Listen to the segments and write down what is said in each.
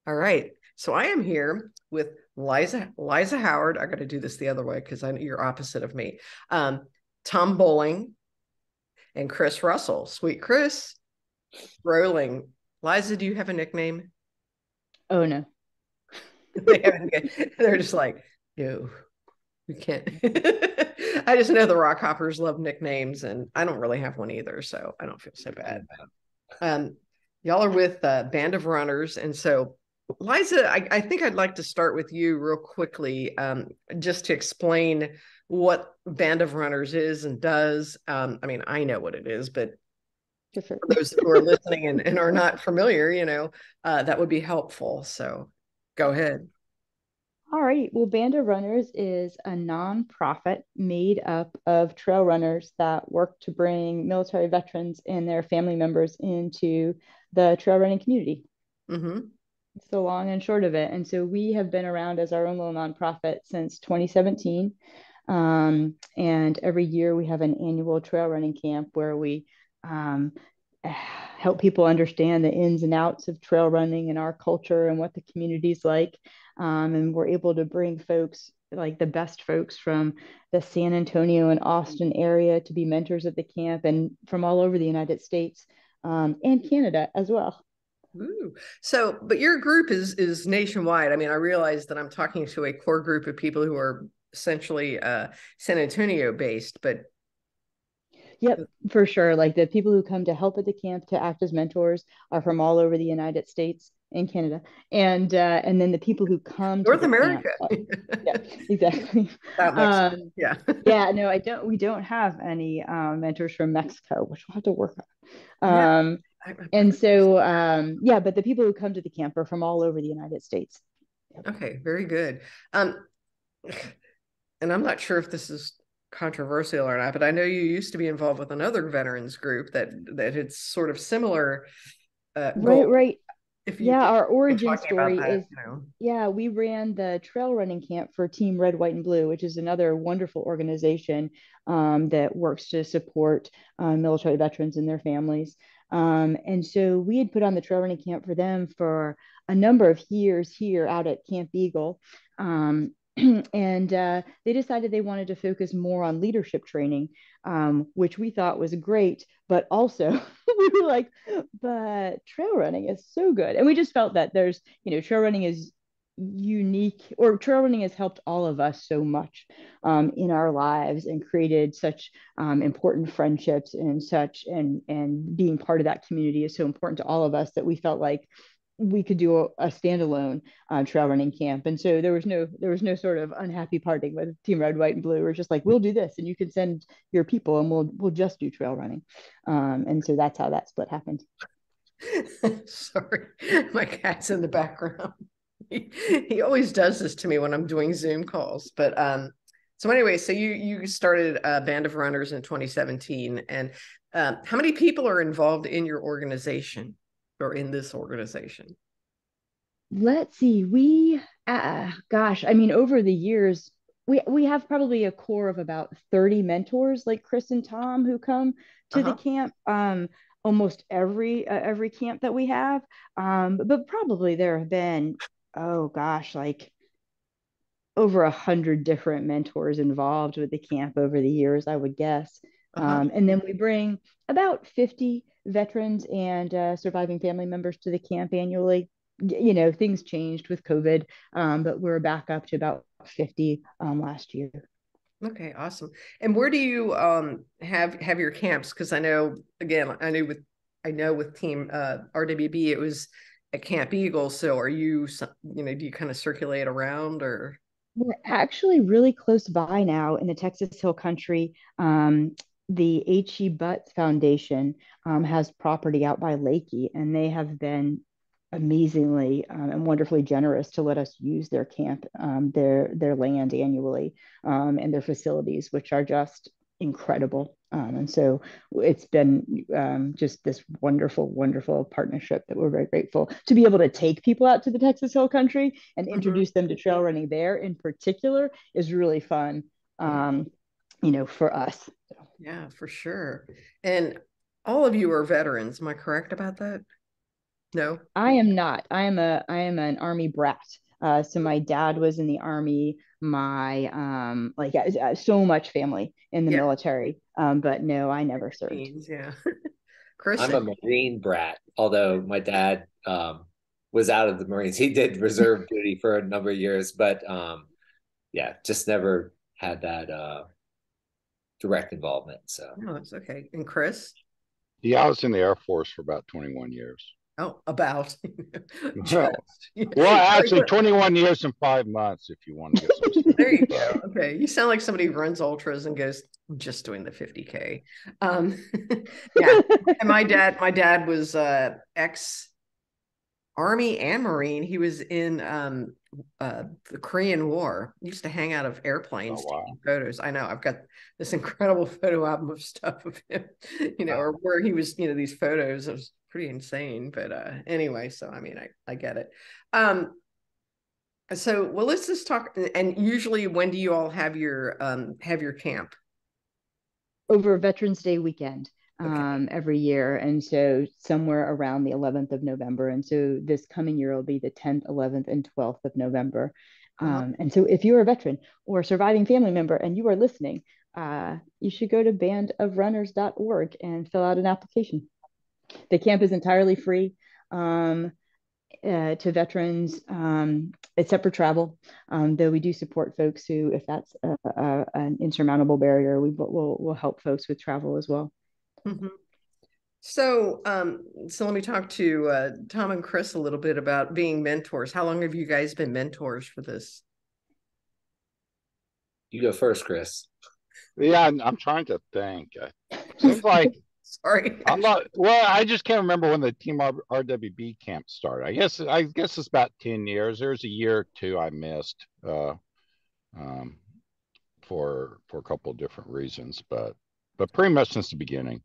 All right. So I am here with Liza Howard. I got to do this the other way because I know you're opposite of me. Um, Tom Bowling and Chris Russell. Sweet Chris. Rolling. Liza, do you have a nickname? Oh no. They haven't. They're just like, no, we can't. I just know the rock hoppers love nicknames, and I don't really have one either, so I don't feel so bad. Um, y'all are with Band of Runners, and so Liza, I think I'd like to start with you real quickly, just to explain what Band of Runners is and does. I mean, I know what it is, but For sure. for those who are listening and are not familiar, that would be helpful. So go ahead. All right. Well, Band of Runners is a nonprofit made up of trail runners that work to bring military veterans and their family members into the trail running community. Mm-hmm. It's the long and short of it. And so we have been around as our own little nonprofit since 2017. And every year we have an annual trail running camp where we um, help people understand the ins and outs of trail running and our culture and what the community's like. And we're able to bring folks like the best folks from the San Antonio and Austin area to be mentors at the camp and from all over the United States and Canada as well. Ooh. So, but your group is nationwide. I mean, I realize that I'm talking to a core group of people who are essentially San Antonio based, but Yep, for sure. Like the people who come to help at the camp to act as mentors are from all over the United States and Canada, and then the people who come to North the camp. America. Yeah, exactly. That makes sense. Um, Yeah. yeah, no, I don't. We don't have any mentors from Mexico, which we'll have to work on. Yeah. And so, yeah, but the people who come to the camp are from all over the United States. Okay, very good. Um, and I'm not sure if this is controversial or not, but I know you used to be involved with another veterans group that had sort of similar Right, goals. right. If you Yeah, our were origin talking about story that, is, yeah, we ran the trail running camp for Team Red, White, and Blue, which is another wonderful organization that works to support military veterans and their families. And so we had put on the trail running camp for them for a number of years here out at Camp Eagle. And they decided they wanted to focus more on leadership training, which we thought was great, but also we were like, but trail running is so good. And we just felt that trail running is unique, or trail running has helped all of us so much in our lives and created such important friendships and such, and being part of that community is so important to all of us that we felt like we could do a standalone trail running camp. And so there was no sort of unhappy parting with Team Red, White, and Blue. We're just like, we'll do this, and you can send your people, and we'll just do trail running. And so that's how that split happened. sorry, my cat's in the background. He always does this to me when I'm doing Zoom calls. But so anyway, so you started a Band of Runners in 2017, and how many people are involved in your organization or in this organization? Let's see. Gosh, I mean, over the years, we have probably a core of about 30 mentors, like Chris and Tom, who come to the Uh-huh. camp. Almost every camp that we have. But probably there have been, oh gosh, like over 100 different mentors involved with the camp over the years, I would guess. Uh-huh. And then we bring about 50 veterans and surviving family members to the camp annually. Things changed with COVID, but we're back up to about 50 last year. Okay, awesome. And where do you have your camps? Because I know, again, I know with Team RWB it was at Camp Eagle. So are you, do you kind of circulate around or? We're actually really close by now in the Texas Hill Country. The H.E. Butts Foundation has property out by Lakey, and they have been amazingly and wonderfully generous to let us use their camp, their land annually, and their facilities, which are just incredible. And so it's been just this wonderful, wonderful partnership that we're very grateful to be able to take people out to the Texas Hill Country and Mhm. introduce them to trail running there in particular is really fun, Yeah, for us. yeah, for sure. And all of you are veterans. Am I correct about that? No. I am not. I am an army brat. So my dad was in the army. My so much family in the Yeah. military. But no, I never served. Means, yeah. Chris. I'm a Marine brat, although my dad was out of the Marines. He did reserve duty for a number of years, but yeah, just never had that direct involvement. So No, it's okay. And Chris? Yeah, I was in the Air Force for about 21 years. Oh, about Well, just yeah. well, actually, 21 years and 5 months, if you want to get There you specific. go. Okay. You sound like somebody who runs ultras and goes, I'm just doing the 50K. Um, yeah. And my dad was ex Army and Marine. He was in the Korean War. He used to hang out of airplanes Oh, wow. taking photos. I know. I've got this incredible photo album of stuff of him, or where he was, these photos. It was pretty insane. But anyway, so I mean, I get it. So well, let's just talk. And usually, when do you all have your camp? Over Veterans Day weekend Okay. every year. And so somewhere around the 11th of November. And so this coming year will be the 10th, 11th, and 12th of November. Uh-huh. And so if you're a veteran or a surviving family member and you are listening, you should go to bandofrunners.org and fill out an application. The camp is entirely free. To veterans, except for travel. Though we do support folks who, if that's an insurmountable barrier, we'll help folks with travel as well. Mm-hmm. So let me talk to Tom and Chris a little bit about being mentors. How long have you guys been mentors for this? you go first, Chris. Yeah, I'm trying to think. Seems like Sorry. I'm not. Well, I just can't remember when the Team RWB camp started. I guess it's about 10 years. There's a year or two I missed um, for a couple of different reasons, but pretty much since the beginning.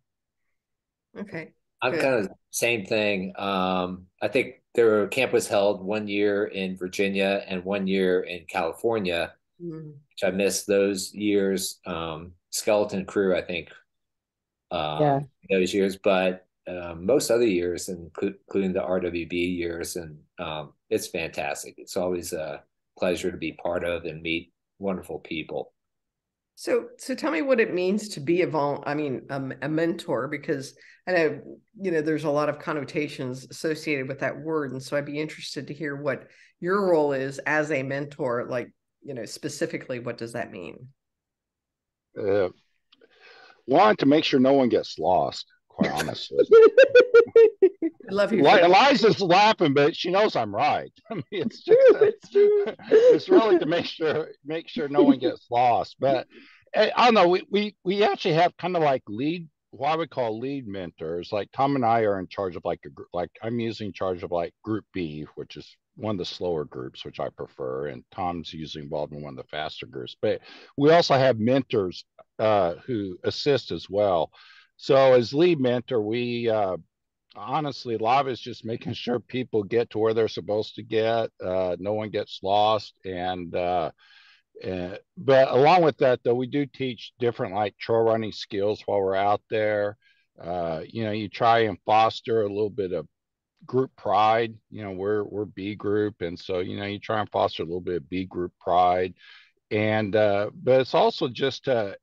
Okay. I'm Good. kind of same thing. I think their camp was held 1 year in Virginia and 1 year in California, which I missed those years. Skeleton Crew, I think, Yeah. those years, but most other years, including the RWB years, and it's fantastic. It's always a pleasure to be part of and meet wonderful people. So tell me what it means to be a mentor, because I know, there's a lot of connotations associated with that word. And so I'd be interested to hear what your role is as a mentor, like, specifically, what does that mean? Uh, Wanted to make sure no one gets lost, quite honestly. I love you. Eliza's laughing, but she knows I'm right. I mean, it's just it's really to make sure no one gets lost. But I don't know. We actually have kind of like what I would call lead mentors. Like Tom and I are in charge of like I'm usually in charge of like Group B, which is one of the slower groups, which I prefer, and Tom's usually involved in one of the faster groups. But we also have mentors who assist as well. So as lead mentor, we honestly, a lot of it's just making sure people get to where they're supposed to get. No one gets lost, but along with that, though, we do teach different like trail running skills while we're out there. You try and foster a little bit of group pride. We're B group, and so you try and foster a little bit of B group pride, and but it's also just to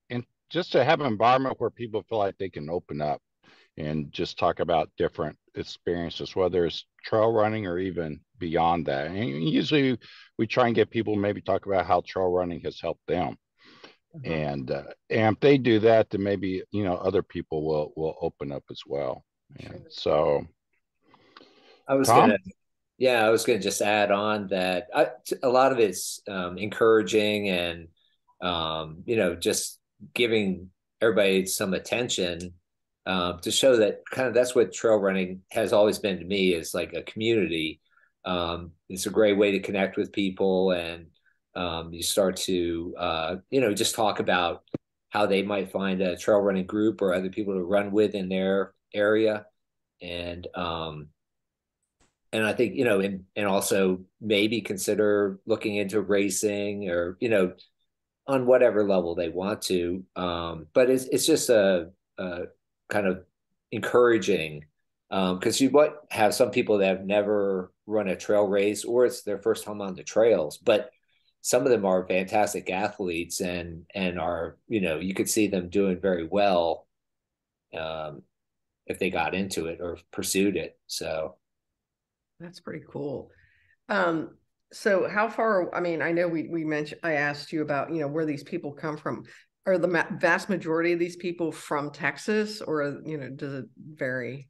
have an environment where people feel like they can open up and just talk about different experiences, whether it's trail running or even beyond that. And usually we try and get people maybe talk about how trail running has helped them. Uh-huh. And if they do that, then maybe other people will open up as well. Sure. And so, I was Tom? gonna, yeah, I was gonna just add on that a lot of it's encouraging and just giving everybody some attention to show that kind of that's what trail running has always been to me, is like a community. It's a great way to connect with people, and you start to just talk about how they might find a trail running group or other people to run with in their area, and I think and also maybe consider looking into racing, or on whatever level they want to. But it's just a kind of encouraging Because you might have some people that have never run a trail race or it's their first time on the trails, but some of them are fantastic athletes and are, you could see them doing very well um, if they got into it or pursued it. So That's pretty cool. So how far, I mean, I know we mentioned, I asked you about, where these people come from. Are the vast majority of these people from Texas, or, does it vary?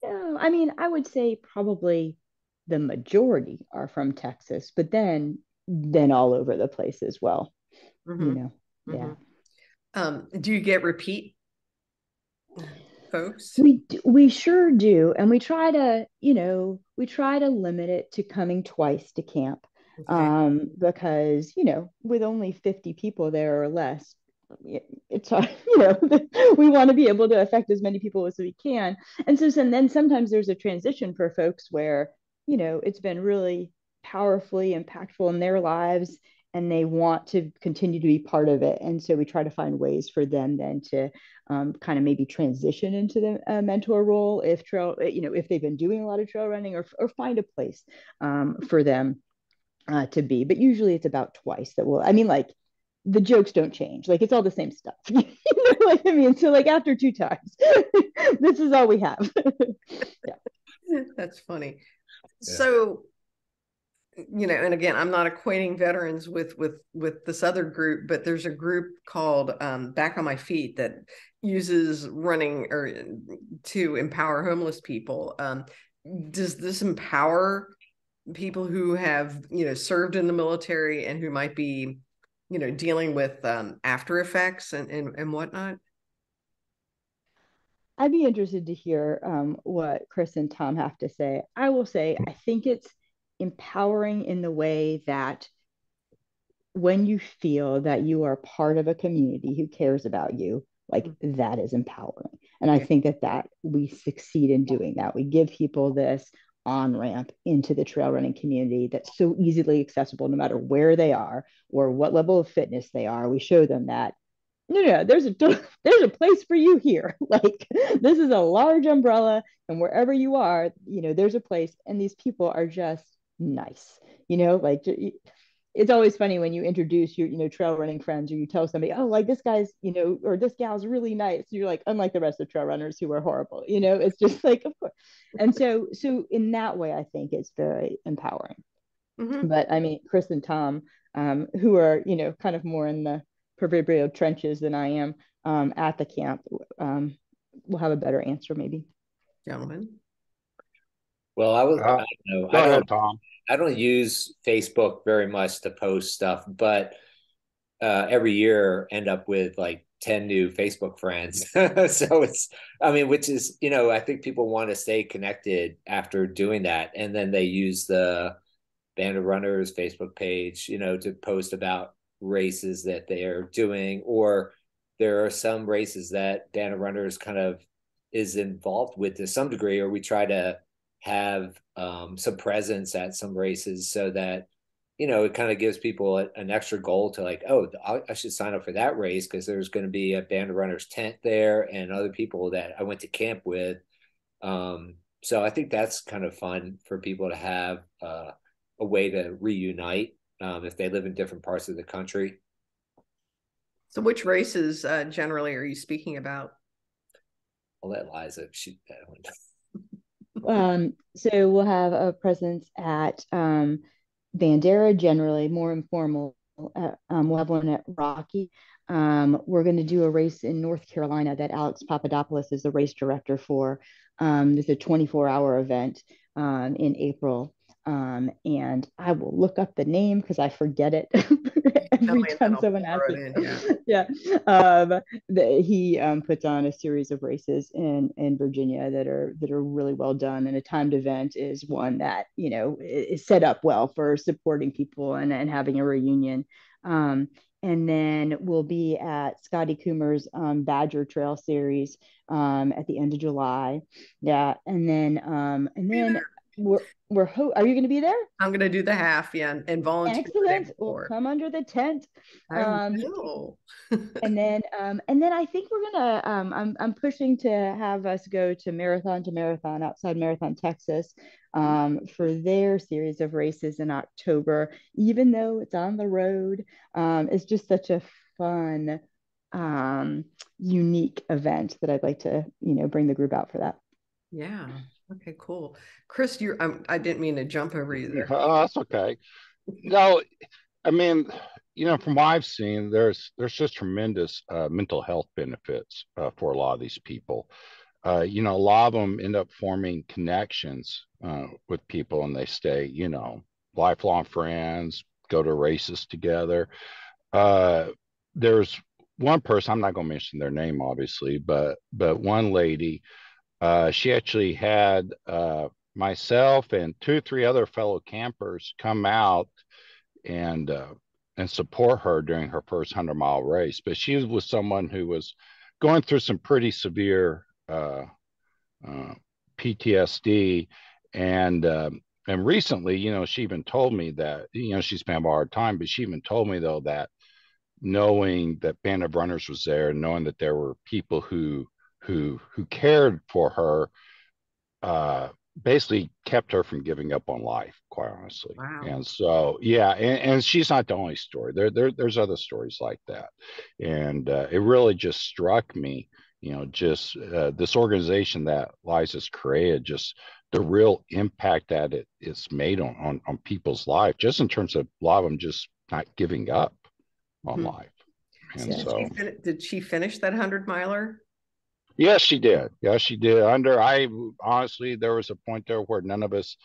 Yeah, I mean, I would say probably the majority are from Texas, but then all over the place as well, you Mm-hmm. know. Mm-hmm. Yeah. Do you get repeat folks? We sure do, and we try to limit it to coming twice to camp, Okay. because with only 50 people there or less, it's hard, we want to be able to affect as many people as we can, and then sometimes there's a transition for folks where it's been really powerfully impactful in their lives and they want to continue to be part of it, and so we try to find ways for them then to kind of maybe transition into the mentor role if if they've been doing a lot of trail running, or find a place for them to be. But usually it's about twice that will, I mean, like, the jokes don't change. Like, it's all the same stuff. You know what I mean? So like after 2 times, this is all we have. Yeah. That's funny. yeah. So, and again, I'm not equating veterans with this other group, but there's a group called Back on My Feet that uses running or to empower homeless people. Does this empower people who have served in the military and who might be dealing with after effects and whatnot? I'd be interested to hear what Chris and Tom have to say. I will say, I think it's empowering in the way that when you feel that you are part of a community who cares about you, like, that is empowering. And I Yeah. think that we succeed in doing that. We give people this on ramp into the trail running community that's so easily accessible no matter where they are or what level of fitness they are. We show them that no, there's a place for you here. Like, this is a large umbrella, and wherever you are, there's a place, and these people are just nice. Like, it's always funny when you introduce your trail running friends, or you tell somebody, oh, like, this guy's or this gal's really nice. You're like, unlike the rest of trail runners who are horrible. It's just like, of course. And so in that way, I think it's very empowering. Mm-hmm. But I mean, Chris and Tom, who are kind of more in the proverbial trenches than I am, at the camp, will have a better answer maybe. Gentlemen. Well, I don't know. Go ahead, Tom. I don't use Facebook very much to post stuff, but every year end up with like 10 new Facebook friends. So I mean, which is, I think people want to stay connected after doing that. And then they use the Band of Runners Facebook page, to post about races that they are doing, or there are some races that Band of Runners kind of is involved with to some degree, or we try to have some presence at some races so that it kind of gives people an extra goal to like, oh, I should sign up for that race because there's going to be a Band of Runners tent there and other people that I went to camp with. So I think that's kind of fun for people to have a way to reunite if they live in different parts of the country. So which races generally are you speaking about? I'll let Liza shoot that one. So we'll have a presence at Bandera, generally more informal. We'll have one at Rocky. We're going to do a race in North Carolina that Alex Papadopoulos is the race director for. It's a 24-hour event in April. And I will look up the name because I forget it every time someone asks me. Yeah. He puts on a series of races in Virginia that are really well done, and a timed event is one that is set up well for supporting people and having a reunion. And then we'll be at Scotty Coomer's Badger Trail Series at the end of July. Yeah, and then Are you going to be there? I'm going to do the half, and volunteer the day Excellent. We'll before. come under the tent. I will. And then I think we're gonna I'm pushing to have us go to Marathon outside Marathon, Texas, for their series of races in October. Even though it's on the road, it's just such a fun, unique event that I'd like to bring the group out for that. Yeah. Okay, cool. Chris, I didn't mean to jump over you there. Oh, that's okay. No, I mean, from what I've seen, there's just tremendous mental health benefits for a lot of these people. A lot of them end up forming connections with people, and they stay, lifelong friends, go to races together. There's one person, I'm not going to mention their name, obviously, but one lady, she actually had myself and 2 or 3 other fellow campers come out and support her during her first 100-mile race. But she was someone who was going through some pretty severe PTSD, and recently, she even told me that she's been having a hard time, but she even told me though that knowing that Band of Runners was there, knowing that there were people who cared for her, basically kept her from giving up on life, quite honestly. Wow. And so, yeah, and she's not the only story. There's other stories like that, and it really just struck me, just this organization that Liza's created, just the real impact that it's made on people's life, just in terms of a lot of them just not giving up on life. And so, did she finish that 100-miler? Yes, she did. Yes, she did. Honestly, there was a point there where none of us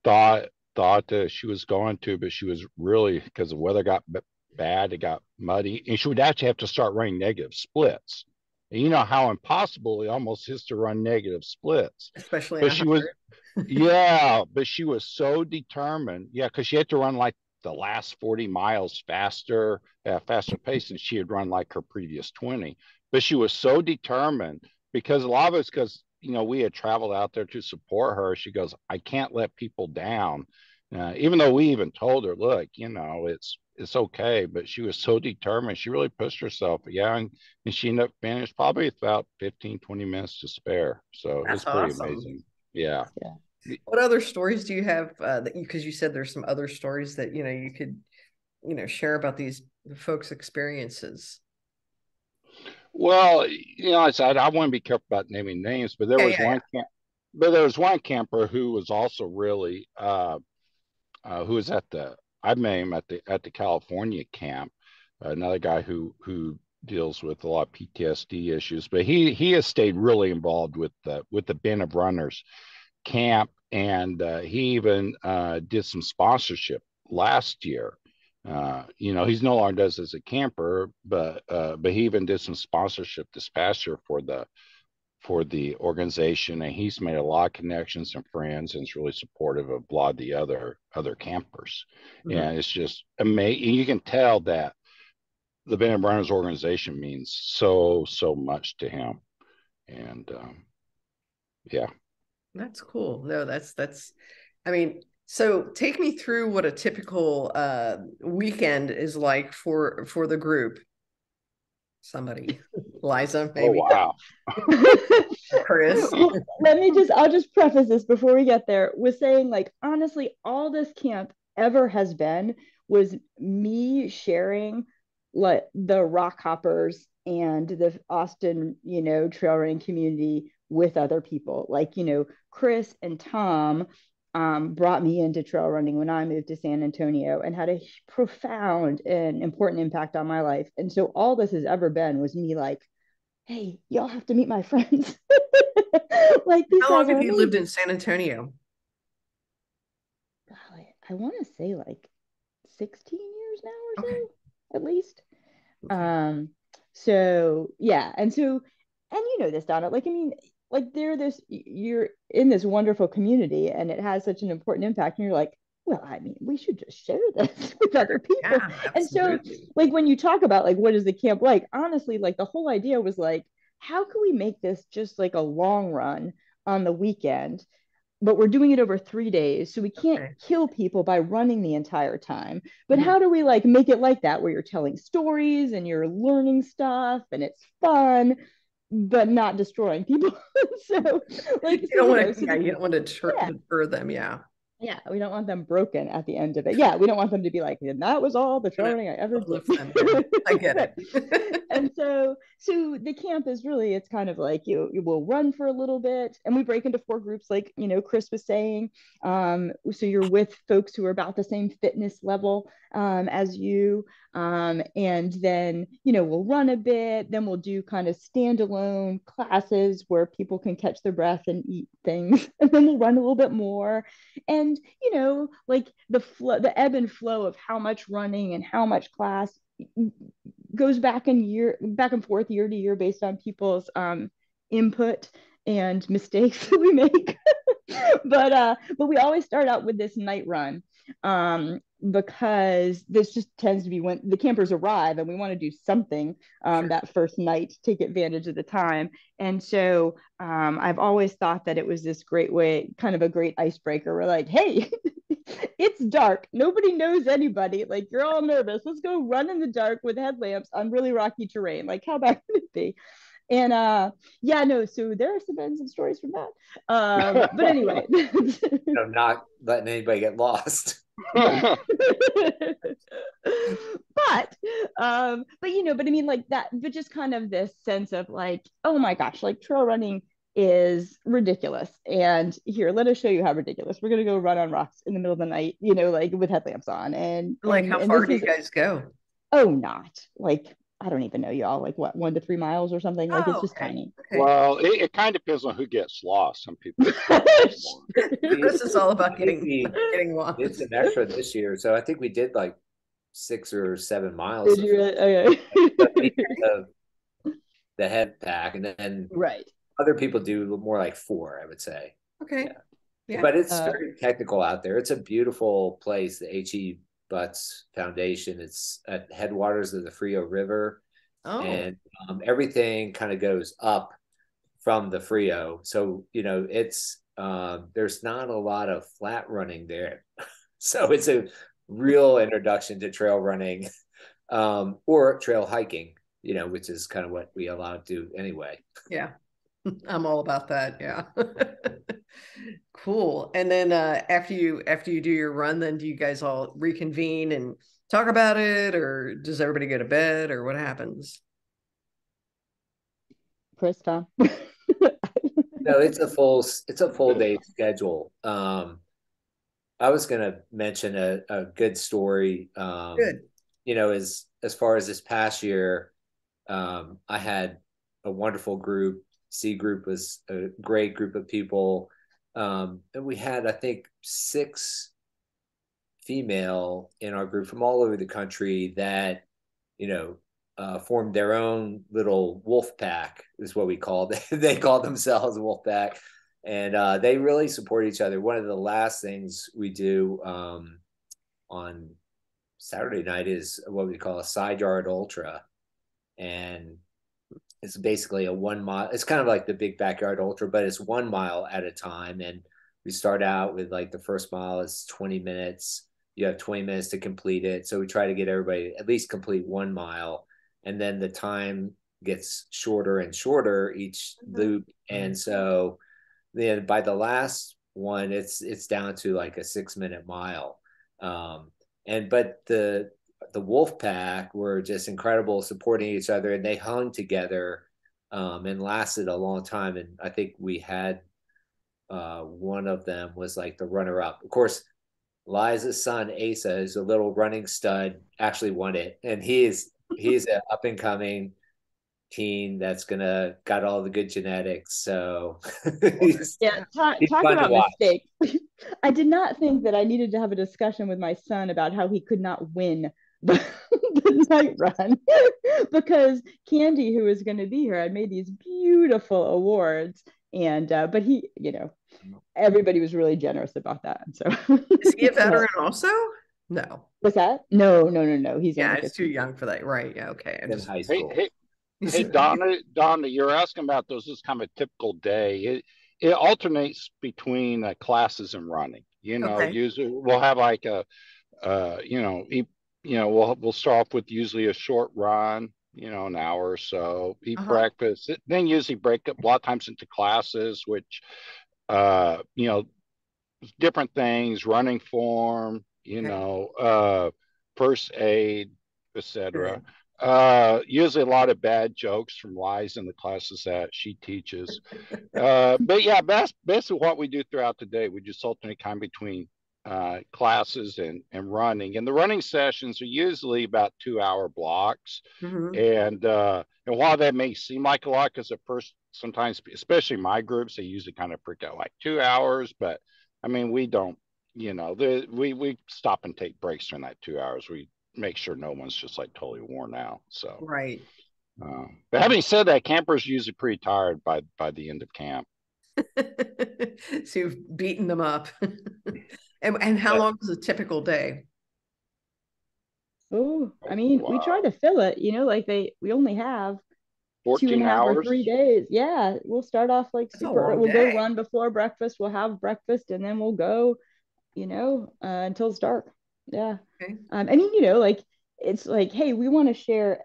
thought that she was going to, but she was really, because the weather got bad, it got muddy, and she would actually have to start running negative splits. And you know how impossible it almost is to run negative splits. Especially but she was, yeah, but she was so determined. Yeah, because she had to run like the last 40 miles faster, at a faster pace than she had run like her previous 20. But she was so determined, because a lot of us, because we had traveled out there to support her. She goes, I can't let people down, even though we even told her, look, it's okay. But she was so determined. She really pushed herself. Yeah, and she ended up finished probably about 15-20 minutes to spare. So it was pretty amazing. Yeah. What other stories do you have because you said there's some other stories that you could share about these folks' experiences? Well, I said I want to be careful about naming names, but there was one camper who was also really who was I met him at the California camp. Another guy who deals with a lot of PTSD issues, but he has stayed really involved with the Band of Runners camp, and he even did some sponsorship last year. He's no longer does as a camper, but he even did some sponsorship this past year for the organization, and he's made a lot of connections and friends, and is really supportive of a lot of the other campers. And it's just amazing. You can tell that the Band of Runners organization means so much to him, and yeah. That's cool. No, that's I mean, so take me through what a typical weekend is like for the group. Somebody, Liza, maybe. Oh, wow. Chris. I'll just preface this before we get there with saying, like, honestly, all this camp ever has been was me sharing like the rock hoppers and the Austin, trail running community with other people. Like, Chris and Tom brought me into trail running when I moved to San Antonio, and had a profound and important impact on my life. And so all this has ever been was me like, hey, y'all have to meet my friends. Like, these How long have you lived in San Antonio? Golly, I want to say like 16 years now or so, at least. So yeah, and this, Donna, like, I mean, like, you're in this wonderful community, and it has such an important impact, and you're like, well, I mean, we should just share this with other people. Yeah, and so, like, when you talk about like what is the camp like, honestly, like the whole idea was like, how can we make this just like a long run on the weekend, but we're doing it over 3 days. So we can't Okay. kill people by running the entire time. But Mhm. how do we like make it like that where you're telling stories and you're learning stuff and it's fun, but not destroying people? So like, You so, don't you want know, to, so yeah, the, you don't want to yeah, deter them. Yeah. yeah, we don't want them broken at the end of it. Yeah, we don't want them to be like, and that was all the Gonna training I ever did. uplift them. Yeah. I get Right. it. And so the camp is really, it's kind of like you will run for a little bit, and we break into 4 groups, like Chris was saying. So you're with folks who are about the same fitness level as you, and then we'll run a bit, then we'll do kind of standalone classes where people can catch their breath and eat things, and then we'll run a little bit more. And like the ebb and flow of how much running and how much class goes back and forth year to year based on people's input and mistakes that we make. But we always start out with this night run, because this just tends to be when the campers arrive and we want to do something Sure. that first night to take advantage of the time. And so I've always thought that it was this great way, kind of a great icebreaker. We're like, hey, it's dark, nobody knows anybody, like you're all nervous, let's go run in the dark with headlamps on really rocky terrain. Like, how bad would it be? And yeah, no, so there are some stories from that, but anyway. Not letting anybody get lost. but but I mean, like that, but just kind of this sense of like, oh my gosh, like trail running is ridiculous, and here, let us show you how ridiculous. We're gonna go run on rocks in the middle of the night, like with headlamps on, and Like, how far this do you is, guys go? oh, not like, I don't even know, y'all, like what, 1 to 3 miles or something, like it's Oh, just okay. tiny. Okay. Well, it kind of depends on who gets lost. Some people more. Chris is all about I think getting we getting did lost. some extra this year, so I think we did like 6 or 7 miles Did of you really? the, the head pack, and then Right. other people do more like 4, I would say. Okay. Yeah, Yeah. but it's uh very technical out there. It's a beautiful place, the H.E. Butts Foundation. It's at headwaters of the Frio River, Oh, and everything kind of goes up from the Frio. So it's there's not a lot of flat running there, so it's a real introduction to trail running, or trail hiking, which is kind of what we allow to do anyway. yeah. I'm all about that. Yeah. Cool. And then after you do your run, then do you guys all reconvene and talk about it, or does everybody go to bed, or what happens? Chris, Tom. No, it's a full day schedule. I was going to mention a good story. Good. As far as this past year, I had a wonderful group. C group was a great group of people, and we had, I think, 6 female in our group from all over the country that formed their own little wolf pack, is what we called it. They called themselves wolf pack, and they really support each other. One of the last things we do on Saturday night is what we call a side yard ultra, and it's basically a 1 mile. It's kind of like the big backyard ultra, but it's 1 mile at a time. And we start out with, like, the first mile is 20 minutes. You have 20 minutes to complete it. So we try to get everybody at least complete 1 mile. And then the time gets shorter and shorter each loop. And so then by the last one, it's down to like a 6-minute mile. But the wolf pack were just incredible, supporting each other, and they hung together, and lasted a long time. And I think we had one of them was like the runner up. Of course, Liza's son Asa is a little running stud, actually won it, and he's an up and coming teen that's got all the good genetics. So Yeah, he's talk fun to about watch. mistakes. I did not think that I needed to have a discussion with my son about how he could not win the night run, because Candy, who was going to be here, had made these beautiful awards, and but he, everybody was really generous about that. And so, Is he a so, veteran also? No. what's that? No, no, no, no. He's Yeah, under it's too 50. young for that. Right. Yeah. Okay. I'm In just high Hey, school. hey, hey, Donna, you're asking about this is kind of a typical day. it alternates between classes and running. Okay. Usually we'll have like we'll start off with usually a short run, an hour or so, eat Uh-huh. breakfast, then usually break up a lot of times into classes, which, uh, you know, different things, running form, Okay. first aid, etc. Good. Usually a lot of bad jokes from Liza in the classes that she teaches. But yeah, that's basically what we do throughout the day. We just alternate time between classes and running. And the running sessions are usually about 2 hour blocks. Hmm. And while that may seem like a lot, because at first, sometimes, especially my groups, they usually kind of freak out like 2 hours. But I mean, we don't, we stop and take breaks during that 2 hours. We make sure no one's just like totally worn out. So, Right. but having said that, campers usually pretty tired by the end of camp. So you've beaten them up. And how Yeah. long is a typical day? Oh, I Oh, mean, we try wow. to fill it, like we only have two and 14 a half or 3 days. hours. Yeah, we'll start off like That's a super. long We'll go day. run before breakfast. We'll have breakfast, and then we'll go, until it's dark. Yeah. Okay. I mean, like it's like, hey, we want to share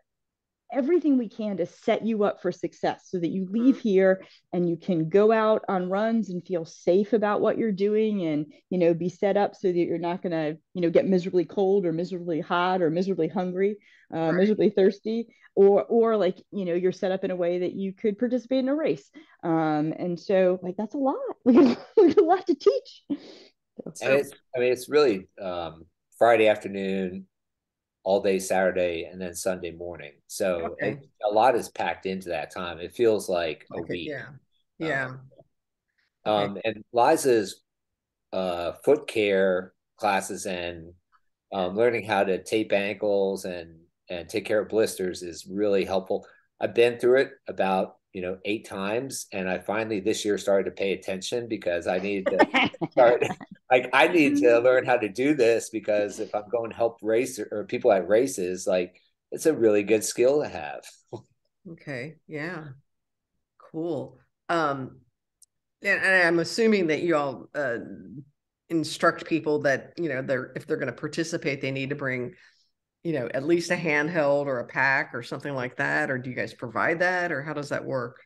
everything we can to set you up for success so that you leave Mhm. here and you can go out on runs and feel safe about what you're doing, and be set up so that you're not going to get miserably cold or miserably hot or miserably hungry, Right. miserably thirsty, or like you're set up in a way that you could participate in a race. And so like that's a lot. We got a lot to teach. So, And So, it's really Friday afternoon, all day Saturday, and then Sunday morning. So okay. a lot is packed into that time. It feels like a Like it. week. Yeah. Um, Yeah. Okay. and Liza's foot care classes and learning how to tape ankles and take care of blisters is really helpful. I've been through it about 8 times, and I finally this year started to pay attention because I needed to start. Like I need to learn how to do this because if I'm going to help race or people at races, like it's a really good skill to have. Okay. Yeah. Cool. Um, and I'm assuming that you all instruct people that, they're if they're going to participate, they need to bring, at least a handheld or a pack or something like that. Or do you guys provide that, or how does that work?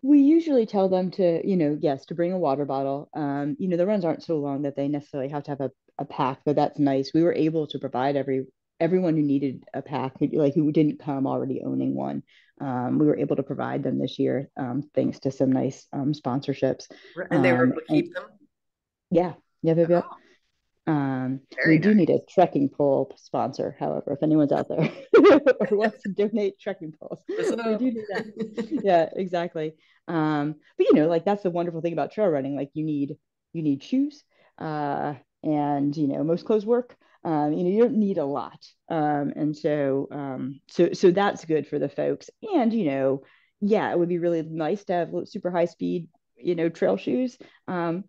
we usually tell them to, yes, to bring a water bottle. The runs aren't so long that they necessarily have to have a pack, but that's nice. We were able to provide everyone who needed a pack, who didn't come already owning one. We were able to provide them this year, thanks to some nice sponsorships. And they were able to And keep them. yeah, yep, yep, yep. Oh, We very do need nice. a trekking pole sponsor, however, if anyone's out there or wants to donate trekking poles, Listen we up. do need that. Yeah, exactly. But like that's the wonderful thing about trail running. Like you need shoes, uh, and most clothes work. You don't need a lot, and so that's good for the folks. And yeah, it would be really nice to have super high speed, trail shoes. But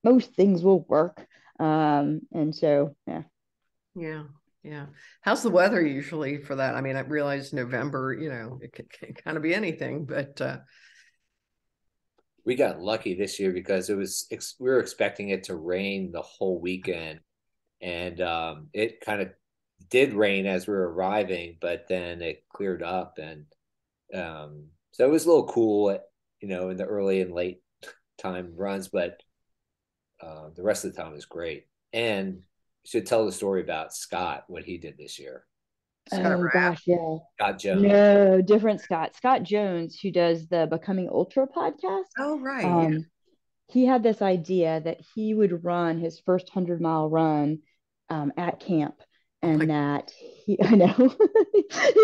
most things will work. And so, yeah. Yeah. Yeah. How's the weather usually for that? I mean, I realize November, it can kind of be anything, but We got lucky this year because we were expecting it to rain the whole weekend, and it kind of did rain as we were arriving, but then it cleared up, and so it was a little cool, in the early and late time runs, but the rest of the time was great. And should tell the story about Scott, what he did this year. Scott Oh Rapp. gosh, yeah. Scott Jones. No, different Scott. Scott Jones, who does the Becoming Ultra podcast. Oh, right. Yeah. Um, he had this idea that he would run his first 100-mile run at camp, Oh my, and that I know, he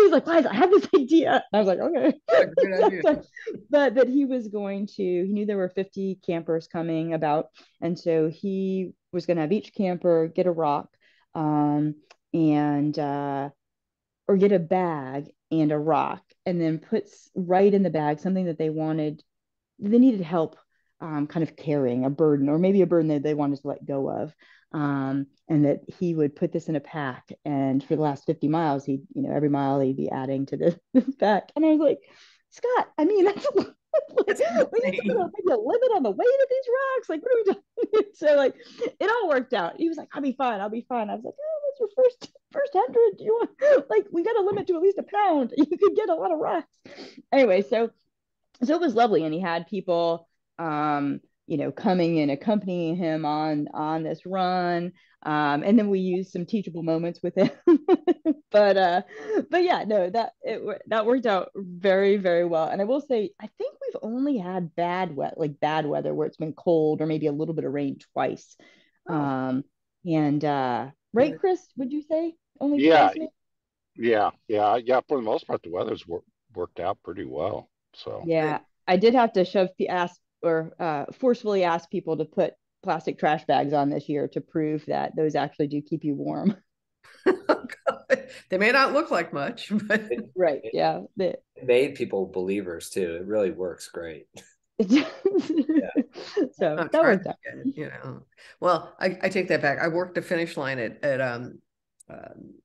was like, "Guys, I have this idea." And I was like, "Okay," what a great idea. but that he was going to. He knew there were 50 campers coming about, and so he was going to have each camper get a rock, and or get a bag and a rock, and then puts right in the bag something that they needed help, kind of carrying a burden, or maybe a burden that they wanted to let go of. And that he would put this in a pack. And for the last 50 miles, every mile he'd be adding to this pack. And I was like, Scott, I mean, Like, we need to put maybe a limit on the weight of these rocks. Like, what are we doing? So like, it all worked out. He was like, I'll be fine. I'll be fine. I was like, oh, that's your first 100. You want, like, we got a limit to at least a pound. You could get a lot of rocks. Anyway, so it was lovely, and he had people coming and accompanying him on this run, and then we used some teachable moments with him. But yeah, no, that worked out very, very well. And I will say, I think we've only had bad weather where it's been cold or maybe a little bit of rain twice. Oh. And right, Chris, would you say only Yeah, twice maybe? yeah. For the most part, the weather's worked out pretty well. So Yeah, I did have to forcefully ask people to put plastic trash bags on this year to prove that those actually do keep you warm. They may not look like much, but Right. Yeah. It made people believers too. It really works great. Yeah. So that worked out. Well, I take that back. I worked the finish line at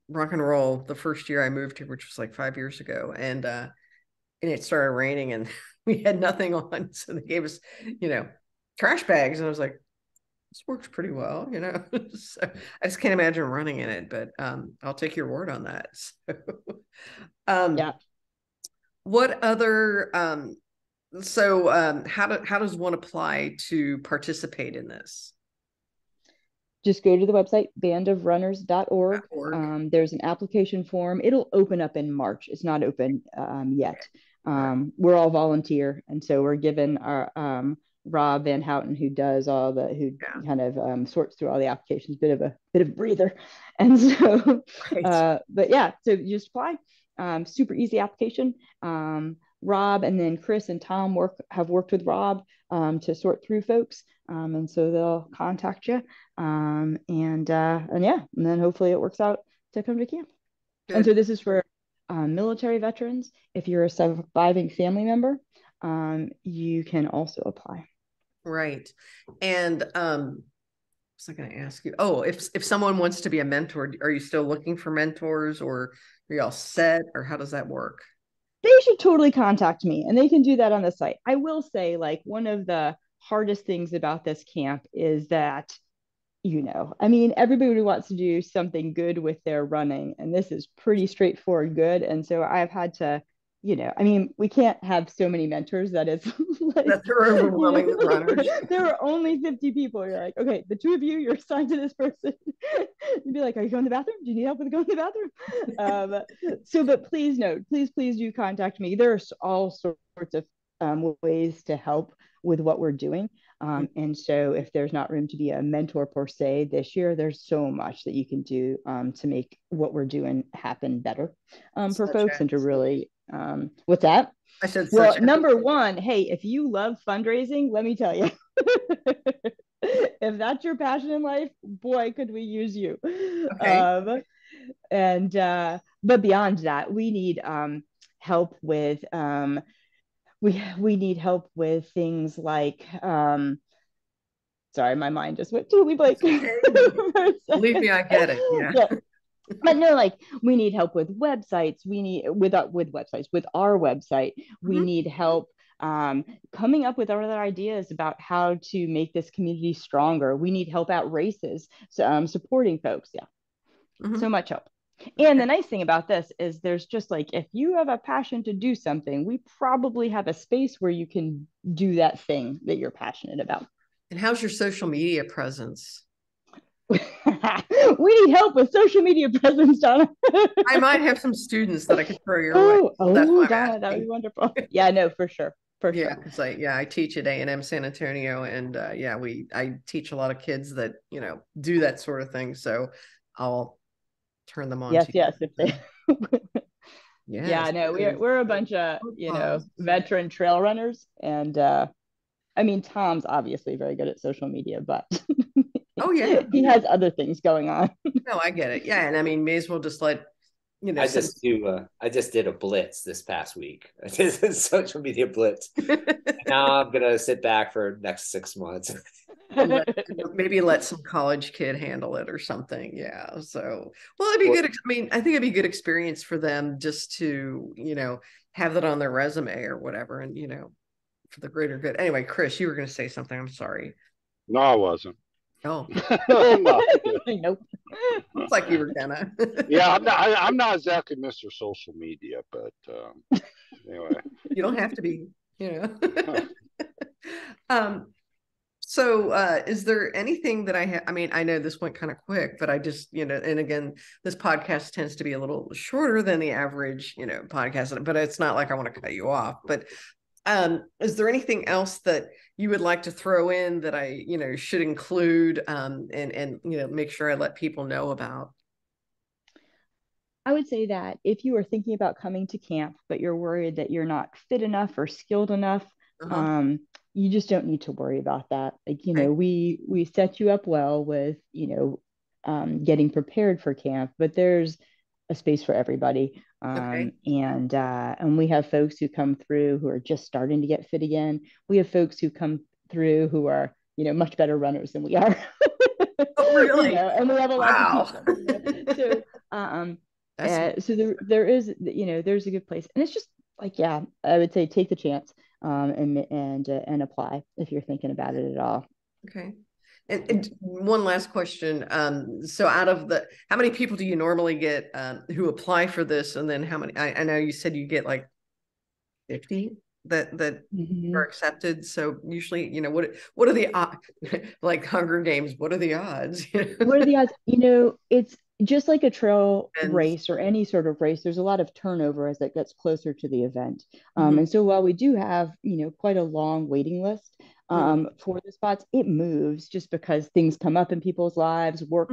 Rock and Roll the first year I moved here, which was like 5 years ago, and it started raining and we had nothing on, so they gave us trash bags, and I was like, this works pretty well. So I just can't imagine running in it, but I'll take your word on that. So Yeah. what other how does one apply to participate in this? Just go to the website bandofrunners.org. There's an application form. It'll open up in March. It's not open yet. We're all volunteer, and so we're given our Rob Van Houten, who kind of sorts through all the applications, bit of a breather. And so but yeah, so you just apply. Super easy application. Rob and then Chris and Tom have worked with Rob to sort through folks, and so they'll contact you, and then hopefully it works out to come to camp. Good. And so this is for military veterans. If you're a surviving family member, you can also apply. Right. And was I going to ask you? Oh, if someone wants to be a mentor, are you still looking for mentors, or are you all set, or how does that work? They should totally contact me, and they can do that on the site. I will say, like, one of the hardest things about this camp is that, everybody wants to do something good with their running, and this is pretty straightforward good. And so I've had to, we can't have so many mentors that it's like, that they're overwhelming the runners. There are only 50 people. You're like, okay, the two of you, you're assigned to this person. You'd be like, are you going to the bathroom? Do you need help with going to the bathroom? But please note, please do contact me. There's all sorts of ways to help with what we're doing. And so if there's not room to be a mentor per se this year, there's so much that you can do to make what we're doing happen better for folks, and to really, what's that? I said, well, number one, hey, if you love fundraising, let me tell you, if that's your passion in life, boy, could we use you. Okay. But beyond that, we need help with we need help with things like sorry, my mind just went totally blank. Believe me, I get it. Yeah. But no, like, we need help with websites. We need with our website. We need help coming up with other ideas about how to make this community stronger. We need help at races, supporting folks. Yeah, so much help. And the nice thing about this is there's just like, if you have a passion to do something, we probably have a space where you can do that thing that you're passionate about. And how's your social media presence? We need help with social media presence, Donna. I might have some students that I could throw your way. Donna, that would be wonderful. Yeah, no, for sure. Yeah, because I teach at A&M San Antonio, and I teach a lot of kids that do that sort of thing. So I'll turn them on. Yes. If they... Yeah, no, we're a bunch of veteran trail runners, and Tom's obviously very good at social media, but oh yeah, he has other things going on. No, I get it. Yeah, and may as well just let I just did a blitz this past week. I did a social media blitz. Now I'm gonna sit back for the next 6 months. Maybe let some college kid handle it or something. Yeah. So, well, it'd be good. I think it'd be a good experience for them just to, have that on their resume or whatever. And, for the greater good. Anyway, Chris, you were going to say something. I'm sorry. No, I wasn't. Oh, No. Nope. looks like you were gonna. Yeah, I'm not exactly Mr. Social Media, but anyway. You don't have to be, um, so is there anything that I mean, I know this went kind of quick, but I just, and again, this podcast tends to be a little shorter than the average, podcast, but it's not like I want to cut you off. But is there anything else that you would like to throw in that I, should include and make sure I let people know about? I would say that if you are thinking about coming to camp, but you're worried that you're not fit enough or skilled enough, you just don't need to worry about that. Like, Okay. we set you up well with, getting prepared for camp, but there's a space for everybody. Okay. And we have folks who come through who are just starting to get fit again. We have folks who come through who are, much better runners than we are. Oh, really? And we have a lot Wow. to teach them. So there is, there's a good place, and it's just like, yeah, I would say take the chance and apply if you're thinking about it at all. Okay. And one last question. So out of how many people do you normally get who apply for this? And then how many, I know you said you get like 50 that are accepted. So usually, what are the like Hunger Games? What are the odds? What are the odds? It's just like a trail And race or any sort of race. There's a lot of turnover as it gets closer to the event. And so while we do have, quite a long waiting list for the spots, it moves just because things come up in people's lives, work,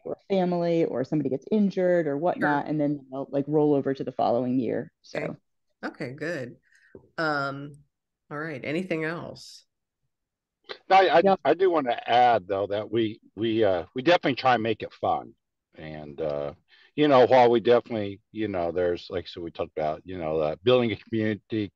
or family, or somebody gets injured or whatnot, and then they'll like roll over to the following year. So, okay, good. All right. Anything else? I do want to add though that we definitely try and make it fun, and while we definitely there's, like, so we talked about building a community,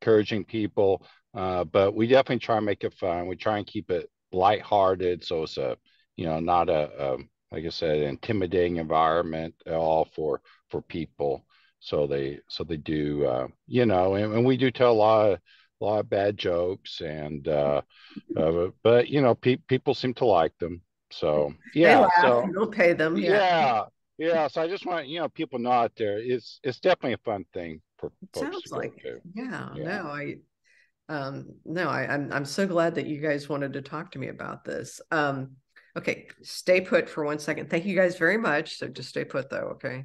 encouraging people, but we definitely try and make it fun. We try and keep it lighthearted, so it's not a like I said, intimidating environment at all for people. So they do and we do tell a lot of bad jokes, and but people seem to like them. So They yeah, laugh. so You don't pay them. Yeah. yeah. So I just want people know out there, it's definitely a fun thing for folks to Sounds go like to. it. Yeah. Yeah. No, I'm so glad that you guys wanted to talk to me about this. Okay, stay put for 1 second. Thank you guys very much. So just stay put though, okay?